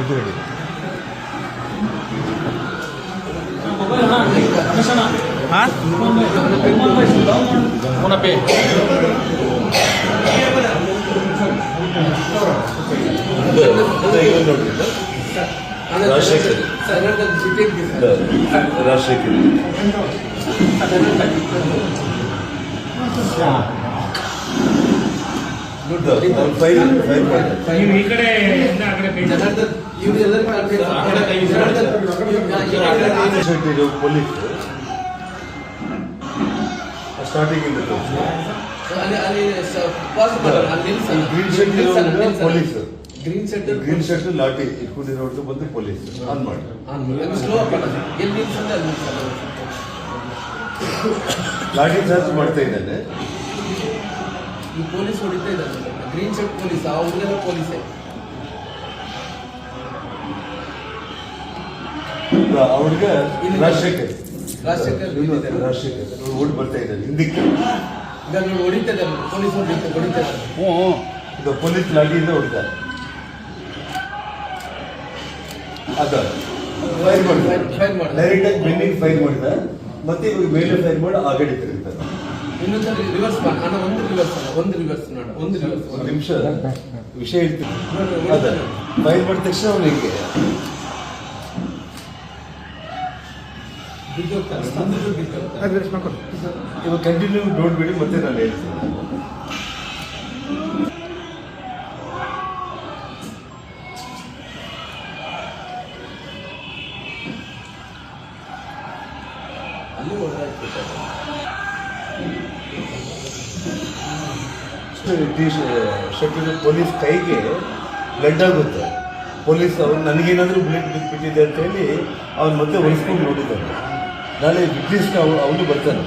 ಇದು ಹೇಳಿ. ಹಾಂ ಪುನಪೇ ರಾಜಶೇಖರ್ ನೀವು ಈ ಕಡೆ ಪೊಲೀಸ್ ಸ್ಟಾರ್ಟಿಂಗ್ ಇಂದ ಪೊಲೀಸ್ ಗ್ರೀನ್ ಶರ್ಟ್ ಲಾಠಿ ಇಟ್ಕೊಂಡಿರೋದು ಬಂದು ಪೊಲೀಸ್ ಆನ್ ಮಾಡಿ ಲಾಠಿ ಚಾರ್ಜ್ ಮಾಡ್ತಾ ಇದ್ದಾನೆ. ಈ ಪೊಲೀಸ್ ಹೊಡಿತಾ ಇದ್ದಾರೆ. ಗ್ರೀನ್ ಶರ್ಟ್ ಪೊಲೀಸ್, ಆ ಹುಡುಗರ ಪೊಲೀಸೇ. ಆ ಹುಡುಗ ರಾಜಶೇಖರ್ ಓಡಿ ಬರ್ತಾ ಇದ್ದಾನೆ ಹಿಂದಕ್ಕೆ. ಈಗ ನೋಡಿ ಹೊಡಿತಾ ಇದ್ದಾರೆ, ಪೊಲೀಸ್ ಹೊಡಿತಾ ಇದ್ದಾರೆ. ಇದು ಪೊಲೀಸ್ ಲಾಠಿಯಿಂದ ಹೊಡಿತಾರೆ. ಅದ ಫೈರ್ ಮಾಡಿದ, ಡೈರೆಕ್ಟ್ ಆಗಿ ಬೆನ್ನಿಗೆ ಫೈರ್ ಮಾಡಿದ, ಮತ್ತೆ ಇವಾಗ ಮೇಲೆ ಫೈರ್ ಮಾಡಿ ಆಗಡಿ ತಿರುಗ್ತಾರೆ. ಇನ್ನೊಂದ್ಸರಿ ರಿವರ್ಸ್ ಮಾಡಿ, ಅಣ್ಣ ಒಂದು ರಿವರ್ಸ್ ನೋಡ, ಒಂದು ನಿಮಿಷ ವಿಷಯ ಹೇಳ್ತೀನಿ. ಅದ ಫೈರ್ ಮಾಡಿದ ತಕ್ಷಣ ಅವನಿಗೆ ಇವಾಗ ಕಂಟಿನ್ಯೂ ನೋಡ್ಬಿಡಿ, ಮತ್ತೆ ನಾನು ಹೇಳ್ತೀನಿ. ಪೊಲೀಸ್ ಕೈಗೆ ಬ್ಲಡ್ ಆಗುತ್ತೆ. ಪೊಲೀಸ್ ಅವ್ನು ನನಗೇನಾದರೂ ಬ್ಲಡ್ ಬಿಟ್ಟಿದೆ ಅಂತ ಹೇಳಿ ಅವ್ನು ಮತ್ತೆ ಹೊಲಿಸ್ಕೊಂಡು ನೋಡಿದ್ದಾನೆ. ನಾಳೆ ವಿಟ್ನೆಸ್ನ ಅವನು ಬರ್ತಾನೆ.